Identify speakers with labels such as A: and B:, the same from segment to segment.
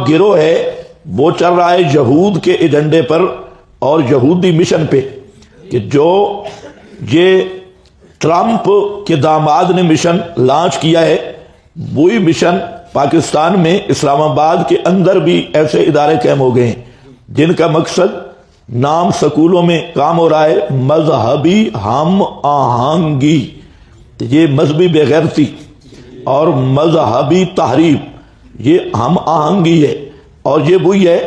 A: گروہ ہے وہ چل رہا ہے یہود کے ایجنڈے پر اور یہودی مشن پہ، کہ جو یہ ٹرمپ کے داماد نے مشن لانچ کیا ہے، وہی مشن پاکستان میں اسلام آباد کے اندر بھی ایسے ادارے قائم ہو گئے ہیں جن کا مقصد نام سکولوں میں کام ہو رہا ہے مذہبی ہم آہنگی، یہ مذہبی بے غیرتی اور مذہبی تحریف، یہ ہم آہنگی ہے، اور یہ وہی ہے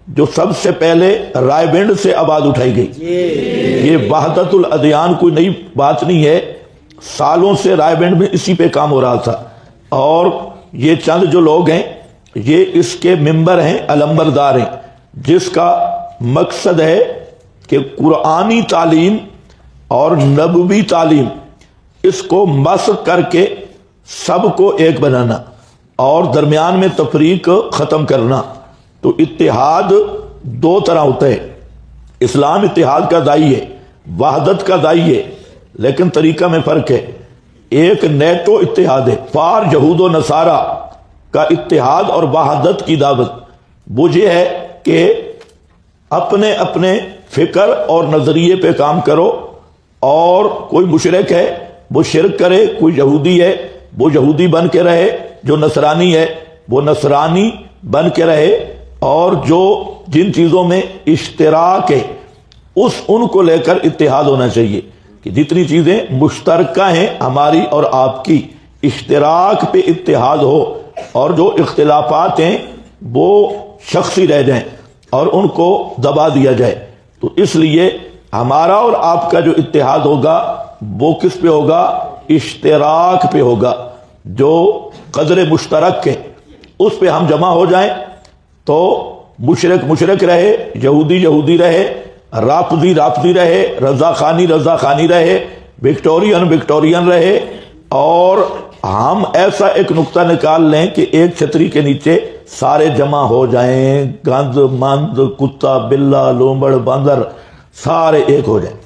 A: جو سب سے پہلے رائے بینڈ سے آواز اٹھائی گئی۔ یہ وحدت الادیان کوئی نئی بات نہیں ہے، سالوں سے رائے بینڈ میں اسی پہ کام ہو رہا تھا، اور یہ چند جو لوگ ہیں یہ اس کے ممبر ہیں، علمبردار ہیں، جس کا مقصد ہے کہ قرآنی تعلیم اور نبوی تعلیم اس کو مسخ کر کے سب کو ایک بنانا اور درمیان میں تفریق ختم کرنا۔ تو اتحاد دو طرح ہوتا ہے، اسلام اتحاد کا دائی ہے، وحدت کا دائی ہے، لیکن طریقہ میں فرق ہے۔ ایک نیٹو اتحاد ہے، فار یہود و نصارہ کا اتحاد اور وحدت کی دعوت، وہ یہ ہے کہ اپنے اپنے فکر اور نظریے پہ کام کرو، اور کوئی مشرک ہے وہ شرک کرے، کوئی یہودی ہے وہ یہودی بن کے رہے، جو نصرانی ہے وہ نصرانی بن کے رہے، اور جو جن چیزوں میں اشتراک ہے ان کو لے کر اتحاد ہونا چاہیے، کہ جتنی چیزیں مشترکہ ہیں ہماری اور آپ کی، اشتراک پہ اتحاد ہو، اور جو اختلافات ہیں وہ شخصی رہ جائیں اور ان کو دبا دیا جائے۔ تو اس لیے ہمارا اور آپ کا جو اتحاد ہوگا وہ کس پہ ہوگا؟ اشتراک پہ ہوگا، جو قدر مشترک ہے اس پہ ہم جمع ہو جائیں تو مشرک مشرک رہے، یہودی یہودی رہے، رافضی رافضی رہے، رضا خانی رضا خانی رہے، وکٹورین وکٹورین رہے، اور ہم ایسا ایک نقطہ نکال لیں کہ ایک چھتری کے نیچے سارے جمع ہو جائیں، گند مند کتا بلا لومڑ باندر سارے ایک ہو جائیں۔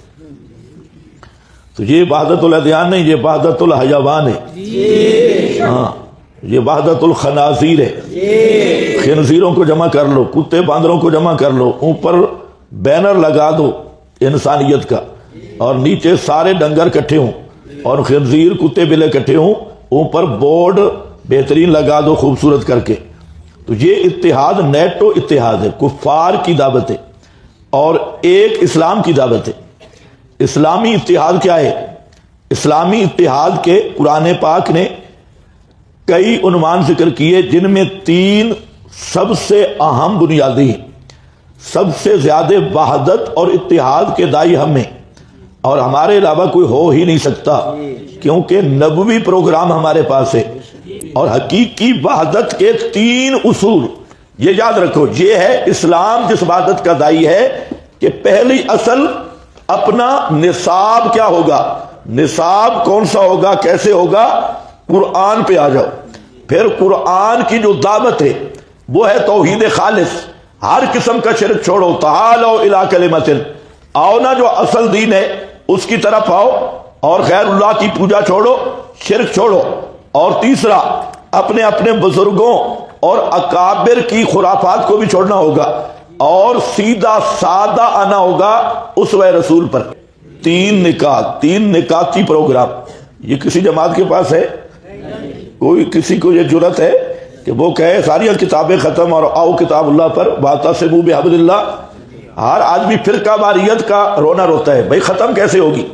A: تو یہ وحدت الادیان نہیں، یہ وحدت الحیوان ہے، ہاں یہ وحدت الخنازیر ہے، خنزیروں کو جمع کر لو، کتے باندروں کو جمع کر لو، اوپر بینر لگا دو انسانیت کا، اور نیچے سارے ڈنگر کٹھے ہوں اور خنزیر کتے بلے کٹھے ہوں، اوپر بورڈ بہترین لگا دو خوبصورت کر کے۔ تو یہ اتحاد نیٹو اتحاد ہے، کفار کی دعوت ہے، اور ایک اسلام کی دعوت ہے۔ اسلامی اتحاد کیا ہے؟ اسلامی اتحاد کے قرآن پاک نے کئی عنوان ذکر کیے، جن میں تین سب سے اہم بنیادی ہیں، سب سے زیادہ وحدت اور اتحاد کے دائی ہم ہیں، اور ہمارے علاوہ کوئی ہو ہی نہیں سکتا، کیونکہ نبوی پروگرام ہمارے پاس ہے، اور حقیقی وحدت کے تین اصول یہ یاد رکھو۔ یہ ہے اسلام جس وحدت کا دائی ہے کہ پہلی اصل اپنا نصاب کیا ہوگا، نصاب کون سا ہوگا، کیسے ہوگا؟ قرآن پہ آ جاؤ۔ پھر قرآن کی جو دعوت ہے وہ ہے توحید خالص، ہر قسم کا شرک چھوڑو، تعالوا الی کلمۃ، آؤ نا جو اصل دین ہے اس کی طرف آؤ، اور غیر اللہ کی پوجا چھوڑو، شرک چھوڑو۔ اور تیسرا اپنے اپنے بزرگوں اور اکابر کی خرافات کو بھی چھوڑنا ہوگا، اور سیدھا سادہ آنا ہوگا اسوہ رسول پر۔ تین نکاتی پروگرام، یہ کسی جماعت کے پاس ہے؟ کوئی کسی کو یہ جرت ہے کہ وہ کہے ساری کتابیں ختم اور آؤ کتاب اللہ پر، واعتصموا بحبل اللہ؟ ہر آدمی فرقہ واریت کا رونا روتا ہے، بھائی ختم کیسے ہوگی،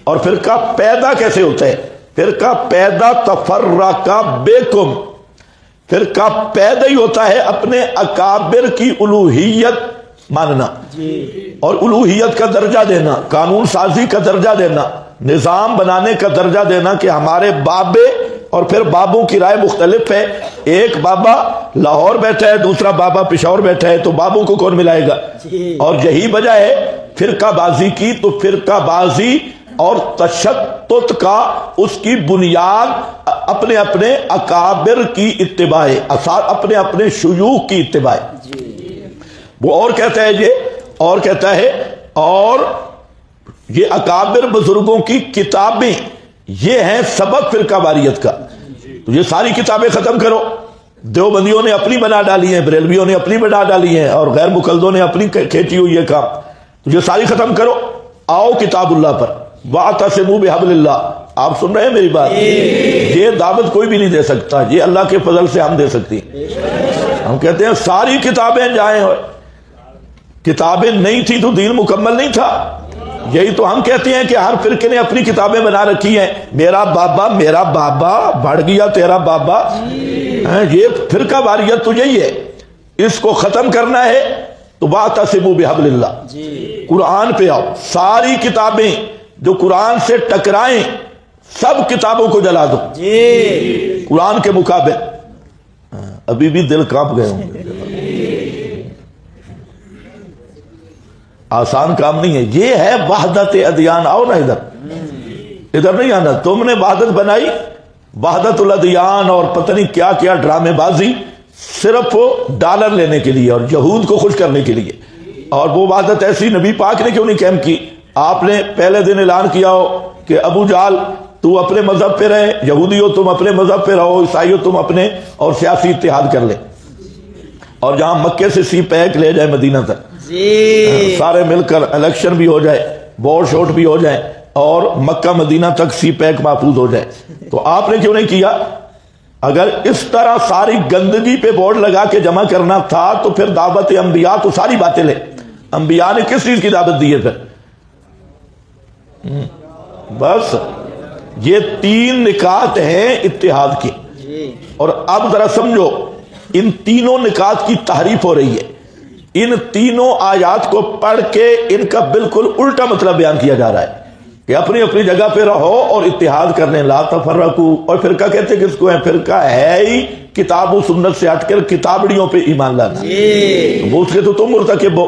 A: اور فرقہ پیدا کیسے ہوتا ہے؟ فرقہ پیدا تفرق بکم، فرقہ پیدا ہی ہوتا ہے اپنے اکابر کی الوہیت ماننا، اور الوہیت کا درجہ دینا، قانون سازی کا درجہ دینا، نظام بنانے کا درجہ دینا، کہ ہمارے بابے، اور پھر بابوں کی رائے مختلف ہے، ایک بابا لاہور بیٹھا ہے، دوسرا بابا پشاور بیٹھا ہے، تو بابوں کو کون ملائے گا؟ اور یہی وجہ ہے فرقہ بازی کی۔ تو فرقہ بازی اور تشتت کا اس کی بنیاد اپنے اپنے اکابر کی اتباع ہے، اپنے اپنے شیوخ کی اتباع ہے۔ وہ اور کہتا ہے یہ، اور کہتا ہے، اور یہ اکابر بزرگوں کی کتابیں یہ ہیں سبب فرقہ واریت کا۔ تو یہ ساری کتابیں ختم کرو، دیوبندیوں نے اپنی بنا ڈالی ہیں، بریلویوں نے اپنی بنا ڈالی ہیں، اور غیر مقلدوں نے اپنی کھینچی ہوئی ہے کام. تو یہ ساری ختم کرو، آؤ کتاب اللہ پر. وَاعْتَصِمُوا بِحَبْلِ اللَّهِ. آپ سن رہے ہیں میری بات؟ یہ دعوت کوئی بھی نہیں دے سکتا، یہ اللہ کے فضل سے ہم دے سکتی ہیں. ہم کہتے ہیں ساری کتابیں جائیں ہوئے، کتابیں نہیں تھی تو دین مکمل نہیں تھا. یہی تو ہم کہتے ہیں کہ ہر فرقے نے اپنی کتابیں بنا رکھی ہیں. میرا بابا بڑھ گیا تیرا بابا. یہ فرقہ واریت تو یہی ہے، اس کو ختم کرنا ہے تو وَاعْتَصِمُوا بِحَبْلِ اللَّهِ. قرآن پہ آؤ، ساری کتابیں جو قرآن سے ٹکرائیں سب کتابوں کو جلا دو قرآن کے مقابل. ابھی بھی دل کانپ گئے ہوں گے. آسان کام نہیں ہے، یہ ہے وحدت ادیان. آؤ نا ادھر نہیں آنا. تم نے وحدت بنائی، وحدت الادیان اور پتہ نہیں کیا کیا ڈرامے بازی، صرف ڈالر لینے کے لیے اور یہود کو خوش کرنے کے لیے. اور وہ وحدت ایسی نبی پاک نے کیوں نہیں قائم کی؟ آپ نے پہلے دن اعلان کیا ہو کہ ابو جہل تو اپنے مذہب پہ رہے، یہودیوں تم اپنے مذہب پہ رہو، عیسائیوں تم اپنے، اور سیاسی اتحاد کر لیں. اور جہاں مکے سے سی پیک لے جائے مدینہ تک، سارے مل کر الیکشن بھی ہو جائے، ووٹ شوٹ بھی ہو جائے، اور مکہ مدینہ تک سی پیک محفوظ ہو جائے. تو آپ نے کیوں نہیں کیا؟ اگر اس طرح ساری گندگی پہ بورڈ لگا کے جمع کرنا تھا تو پھر دعوت انبیاء تو ساری باتیں لے. انبیاء نے کس چیز کی دعوت دی ہے پھر؟ بس یہ 3 نکات ہیں اتحاد کی. اور اب ذرا سمجھو، ان تینوں نکات کی تحریف ہو رہی ہے. ان تینوں آیات کو پڑھ کے ان کا بالکل الٹا مطلب بیان کیا جا رہا ہے کہ اپنی اپنی جگہ پہ رہو اور اتحاد کرنے، لا تفرقوا. اور فرقہ کہتے کس کو ہے؟ فرقہ ہے ہی کتاب و سنت سے ہٹ کر کتابڑیوں پہ ایمان لانا. وہ اس کے تو تم مرتکب ہو.